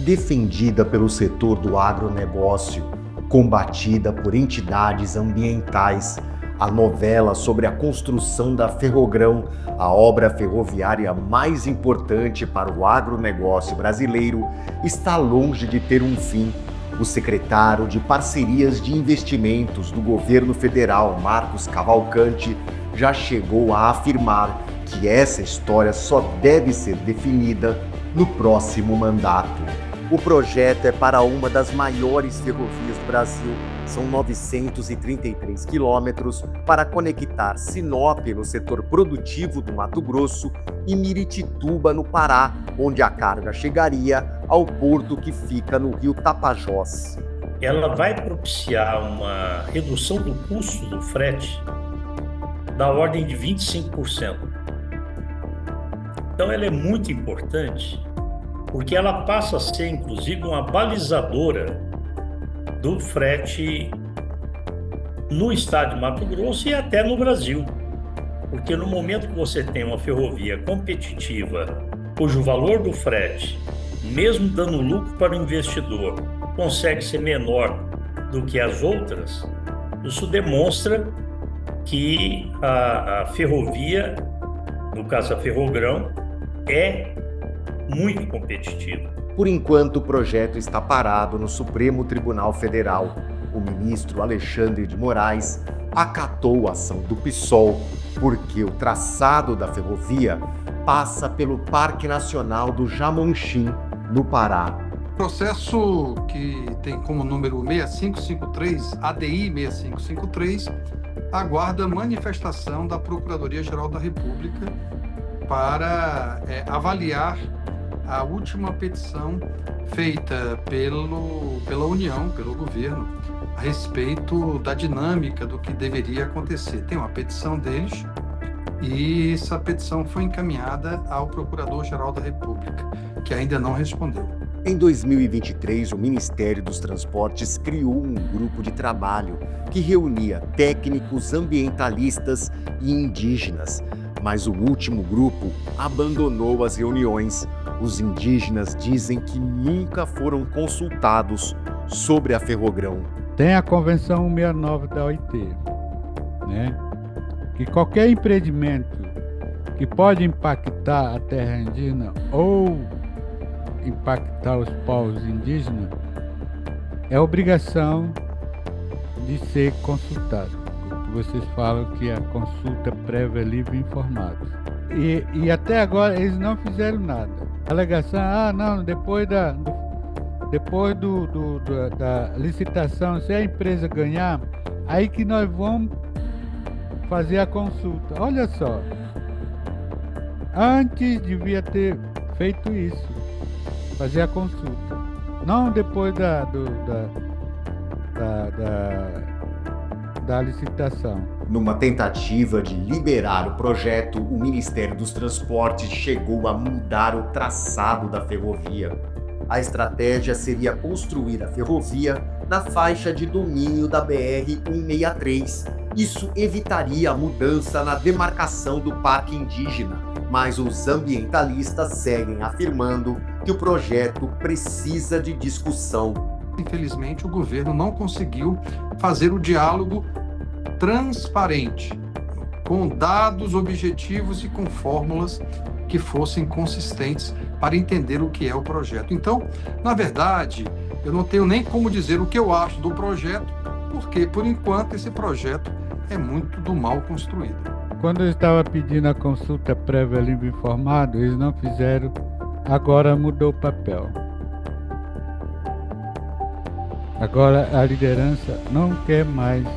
defendida pelo setor do agronegócio, combatida por entidades ambientais, a novela sobre a construção da Ferrogrão, a obra ferroviária mais importante para o agronegócio brasileiro, está longe de ter um fim. O secretário de Parcerias de Investimentos do governo federal, Marcos Cavalcante, já chegou a afirmar que essa história só deve ser definida no próximo mandato. O projeto é para uma das maiores ferrovias do Brasil. São 933 quilômetros para conectar Sinop, no setor produtivo do Mato Grosso, e Miritituba, no Pará, onde a carga chegaria ao porto que fica no rio Tapajós. Ela vai propiciar uma redução do custo do frete da ordem de 25%. Então ela é muito importante, porque ela passa a ser, inclusive, uma balizadora do frete no estado de Mato Grosso e até no Brasil. Porque no momento que você tem uma ferrovia competitiva, cujo valor do frete, mesmo dando lucro para o investidor, consegue ser menor do que as outras, isso demonstra que a ferrovia, no caso a Ferrogrão, é muito competitiva. Por enquanto, o projeto está parado no Supremo Tribunal Federal. O ministro Alexandre de Moraes acatou a ação do PSOL, porque o traçado da ferrovia passa pelo Parque Nacional do Jamonchim, no Pará. Processo que tem como número 6553, ADI 6553, aguarda a manifestação da Procuradoria-Geral da República para avaliar a última petição feita pela União, pelo governo, a respeito da dinâmica do que deveria acontecer. Tem uma petição deles e essa petição foi encaminhada ao Procurador-Geral da República, que ainda não respondeu. Em 2023, o Ministério dos Transportes criou um grupo de trabalho que reunia técnicos, ambientalistas e indígenas. Mas o último grupo abandonou as reuniões. Os indígenas dizem que nunca foram consultados sobre a Ferrogrão. Tem a Convenção 169 da OIT, né? Que qualquer empreendimento que pode impactar a terra indígena ou impactar os povos indígenas é obrigação de ser consultado. Vocês falam que a consulta prévia é livre e informada. E até agora eles não fizeram nada. A alegação, não, depois da licitação, se a empresa ganhar, aí que nós vamos fazer a consulta. Olha só, antes devia ter feito isso, fazer a consulta. Não depois da licitação. Numa tentativa de liberar o projeto, o Ministério dos Transportes chegou a mudar o traçado da ferrovia. A estratégia seria construir a ferrovia na faixa de domínio da BR-163. Isso evitaria a mudança na demarcação do Parque Indígena, mas os ambientalistas seguem afirmando que o projeto precisa de discussão. Infelizmente, o governo não conseguiu fazer o diálogo transparente, com dados objetivos e com fórmulas que fossem consistentes para entender o que é o projeto. Então, na verdade, eu não tenho nem como dizer o que eu acho do projeto, porque, por enquanto, esse projeto é muito do mal construído. Quando eu estava pedindo a consulta prévia livre e informado, eles não fizeram, agora mudou o papel. Agora a liderança não quer mais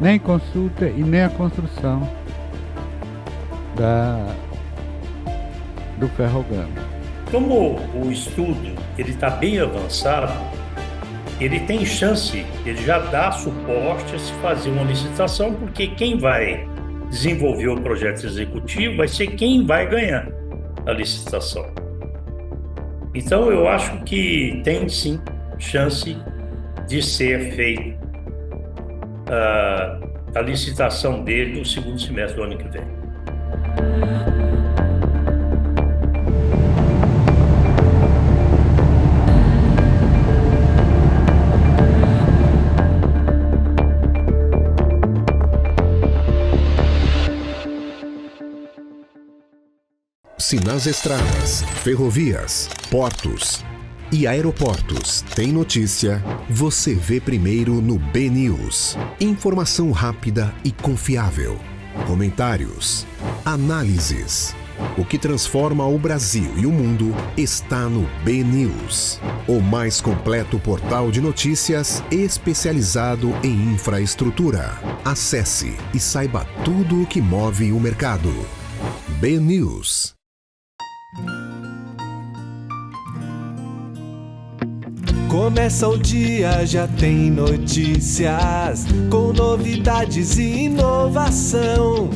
nem consulta e nem a construção do Ferrogrão. Como o estudo está bem avançado, ele tem chance, ele já dá suporte a se fazer uma licitação, porque quem vai desenvolver o projeto executivo vai ser quem vai ganhar a licitação. Então eu acho que tem sim chance de ser feita a licitação dele no segundo semestre do ano que vem. Se nas estradas, ferrovias, portos e aeroportos tem notícia, você vê primeiro no BNews. Informação rápida e confiável. Comentários, análises. O que transforma o Brasil e o mundo está no BNews, o mais completo portal de notícias especializado em infraestrutura. Acesse e saiba tudo o que move o mercado. BNews. Começa o dia, já tem notícias, com novidades e inovação.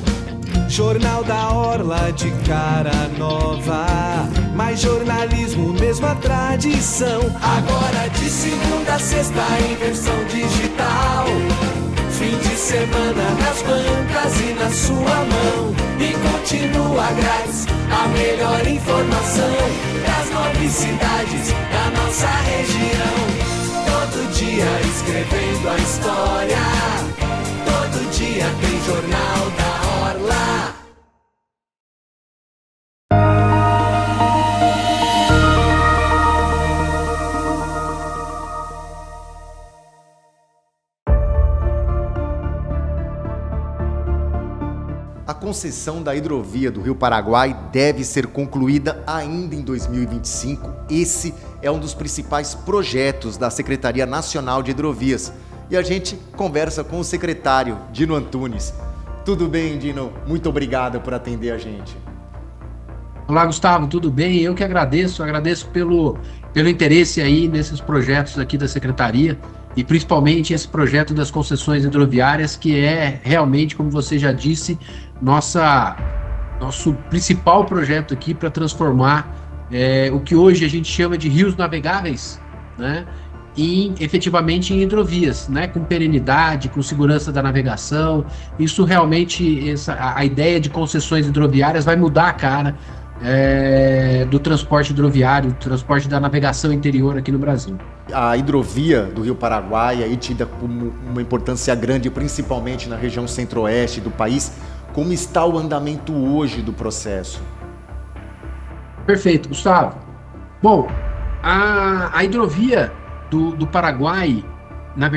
Jornal da Orla de cara nova, mais jornalismo, mesma tradição. Agora de segunda a sexta em versão digital. Fim de semana nas bancas e na sua mão. E continua grátis a melhor informação das 9 cidades da nossa região. Todo dia escrevendo a história. Todo dia tem Jornal da Orla. A concessão da hidrovia do Rio Paraguai deve ser concluída ainda em 2025. Esse é um dos principais projetos da Secretaria Nacional de Hidrovias. E a gente conversa com o secretário, Dino Antunes. Tudo bem, Dino? Muito obrigado por atender a gente. Olá, Gustavo, tudo bem? Eu que agradeço pelo interesse aí nesses projetos aqui da Secretaria e principalmente esse projeto das concessões hidroviárias, que é realmente, como você já disse, nosso principal projeto aqui para transformar o que hoje a gente chama de rios navegáveis, né, efetivamente em hidrovias, né, com perenidade, com segurança da navegação. Isso realmente, a ideia de concessões hidroviárias vai mudar a cara do transporte hidroviário, do transporte da navegação interior aqui no Brasil. A hidrovia do Rio Paraguai é tida como uma importância grande, principalmente na região centro-oeste do país. Como está o andamento hoje do processo? Perfeito, Gustavo. Bom, a hidrovia do Paraguai,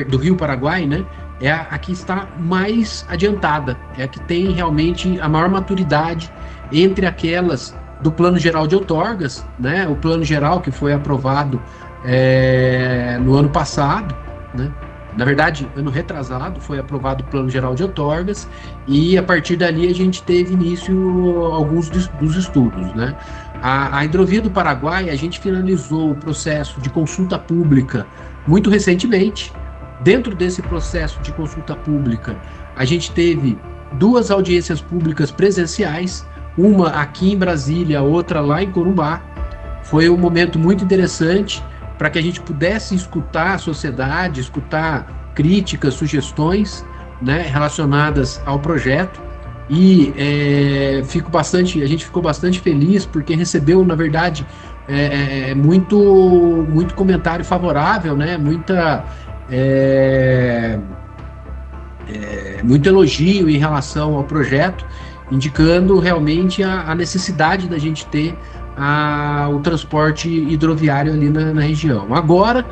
do Rio Paraguai, né, é a que está mais adiantada, é a que tem realmente a maior maturidade entre aquelas do Plano Geral de Outorgas, né, o Plano Geral que foi aprovado no ano passado, né, na verdade, ano retrasado, foi aprovado o Plano Geral de Outorgas e a partir dali a gente teve início alguns dos estudos, né. A hidrovia do Paraguai, a gente finalizou o processo de consulta pública muito recentemente. Dentro desse processo de consulta pública, a gente teve 2 audiências públicas presenciais, uma aqui em Brasília, outra lá em Corumbá. Foi um momento muito interessante para que a gente pudesse escutar a sociedade, escutar críticas, sugestões, né, relacionadas ao projeto. E a gente ficou bastante feliz porque recebeu, na verdade, muito comentário favorável, né, muito elogio em relação ao projeto, indicando realmente a necessidade da gente ter o transporte hidroviário ali na região. Agora,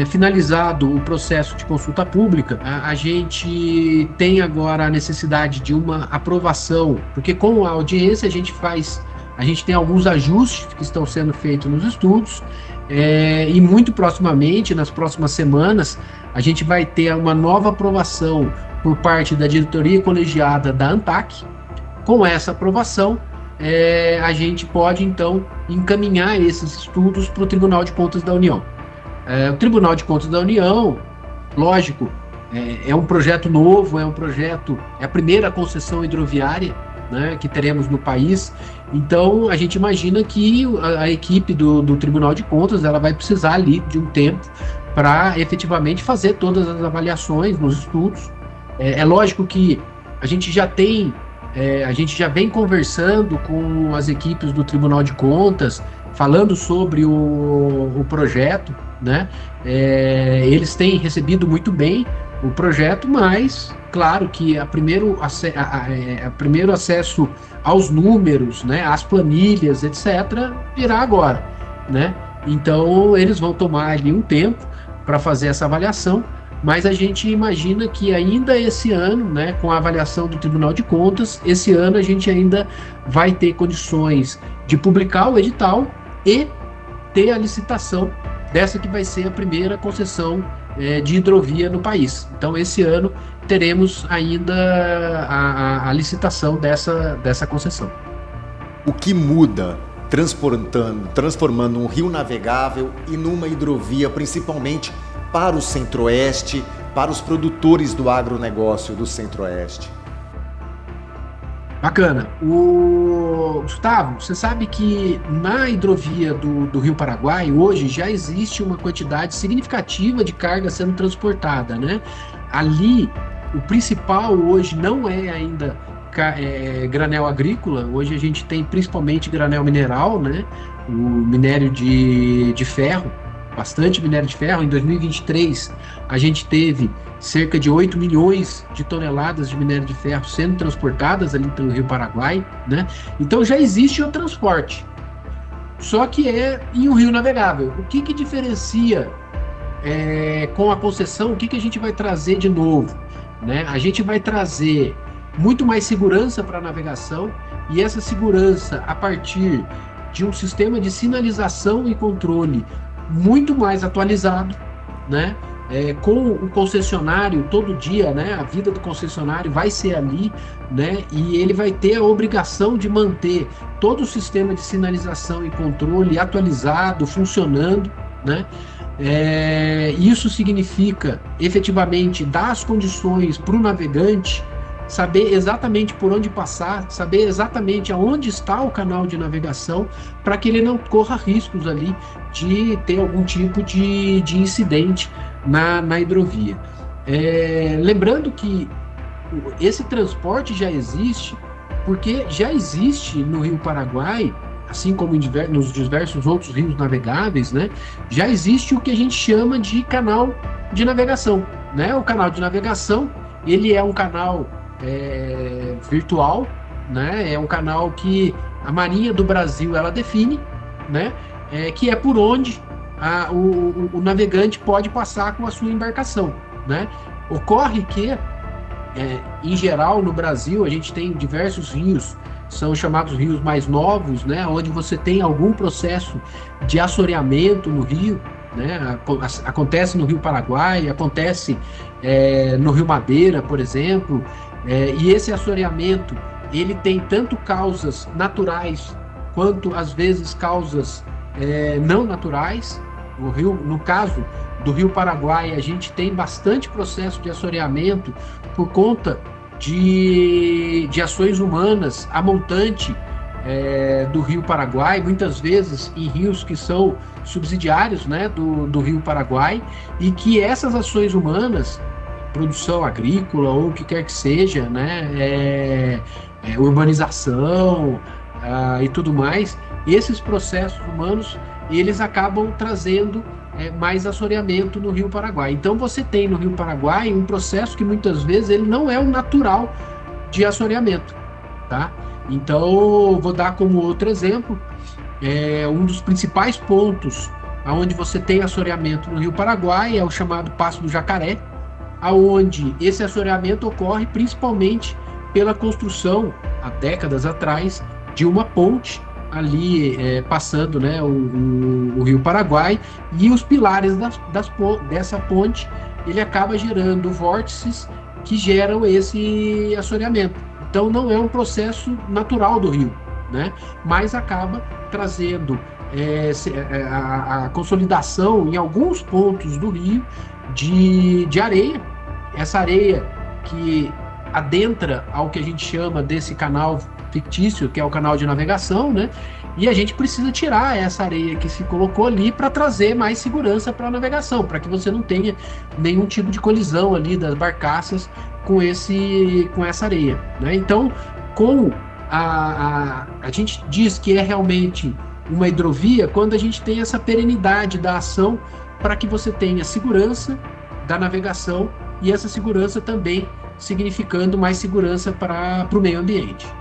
finalizado o processo de consulta pública, a gente tem agora a necessidade de uma aprovação, porque com a audiência a gente tem alguns ajustes que estão sendo feitos nos estudos, e muito proximamente, nas próximas semanas, a gente vai ter uma nova aprovação por parte da diretoria colegiada da ANTAQ. Com essa aprovação, a gente pode, então, encaminhar esses estudos para o Tribunal de Contas da União. O Tribunal de Contas da União, lógico, é um projeto novo, é a primeira concessão hidroviária, né, que teremos no país. Então, a gente imagina que a equipe do Tribunal de Contas ela vai precisar ali de um tempo para efetivamente fazer todas as avaliações nos estudos. É lógico que a gente já vem conversando com as equipes do Tribunal de Contas, falando sobre o projeto, né? Eles têm recebido muito bem o projeto, mas claro que primeiro acesso aos números, né, às planilhas, etc., virá agora, né? Então eles vão tomar ali um tempo para fazer essa avaliação, mas a gente imagina que ainda esse ano, né, com a avaliação do Tribunal de Contas, esse ano a gente ainda vai ter condições de publicar o edital e ter a licitação dessa que vai ser a primeira concessão de hidrovia no país. Então, esse ano teremos ainda a licitação dessa concessão. O que muda transformando um rio navegável em uma hidrovia, principalmente para o Centro-Oeste, para os produtores do agronegócio do Centro-Oeste? Bacana. Gustavo, você sabe que na hidrovia do Rio Paraguai, hoje já existe uma quantidade significativa de carga sendo transportada, né? Ali, o principal hoje não é ainda granel agrícola, hoje a gente tem principalmente granel mineral, né? O minério de ferro, bastante minério de ferro. Em 2023, a gente teve cerca de 8 milhões de toneladas de minério de ferro sendo transportadas ali pelo Rio Paraguai, né? Então já existe o transporte, só que é em um rio navegável. O que diferencia com a concessão? O que a gente vai trazer de novo, né? A gente vai trazer muito mais segurança para a navegação, e essa segurança a partir de um sistema de sinalização e controle muito mais atualizado, né? Com o concessionário todo dia, né? A vida do concessionário vai ser ali, né? E ele vai ter a obrigação de manter todo o sistema de sinalização e controle atualizado, funcionando, né? Isso significa efetivamente dar as condições para o navegante saber exatamente por onde passar, saber exatamente aonde está o canal de navegação, para que ele não corra riscos ali de ter algum tipo de incidente na hidrovia. Lembrando que esse transporte já existe, porque já existe no Rio Paraguai, assim como nos diversos outros rios navegáveis, né, já existe o que a gente chama de canal de navegação, né? O canal de navegação, ele é um canal virtual, né? É um canal que a Marinha do Brasil ela define, né? Que é por onde o navegante pode passar com a sua embarcação, né? Ocorre que, em geral, no Brasil, a gente tem diversos rios, são chamados rios mais novos, né? Onde você tem algum processo de assoreamento no rio, né? Acontece no Rio Paraguai, acontece no Rio Madeira, por exemplo, e esse assoreamento ele tem tanto causas naturais quanto às vezes causas não naturais. No caso do Rio Paraguai, a gente tem bastante processo de assoreamento por conta de ações humanas a montante do Rio Paraguai, muitas vezes em rios que são subsidiários, né, do Rio Paraguai, e que essas ações humanas, produção agrícola ou o que quer que seja, né, urbanização e tudo mais, esses processos humanos, eles acabam trazendo mais assoreamento no Rio Paraguai. Então você tem no Rio Paraguai um processo que muitas vezes ele não é o natural de assoreamento, tá? Então vou dar como outro exemplo, um dos principais pontos onde você tem assoreamento no Rio Paraguai é o chamado Passo do Jacaré, aonde esse assoreamento ocorre principalmente pela construção, há décadas atrás, de uma ponte ali passando, né, o Rio Paraguai, e os pilares dessa ponte, ele acaba gerando vórtices que geram esse assoreamento. Então não é um processo natural do rio, né, mas acaba trazendo a consolidação em alguns pontos do rio de areia. Essa areia que adentra ao que a gente chama desse canal fictício, que é o canal de navegação, né? E a gente precisa tirar essa areia que se colocou ali para trazer mais segurança para a navegação, para que você não tenha nenhum tipo de colisão ali das barcaças com essa areia, né? Então, a gente diz que é realmente uma hidrovia quando a gente tem essa perenidade da ação, para que você tenha segurança da navegação e essa segurança também significando mais segurança para o meio ambiente.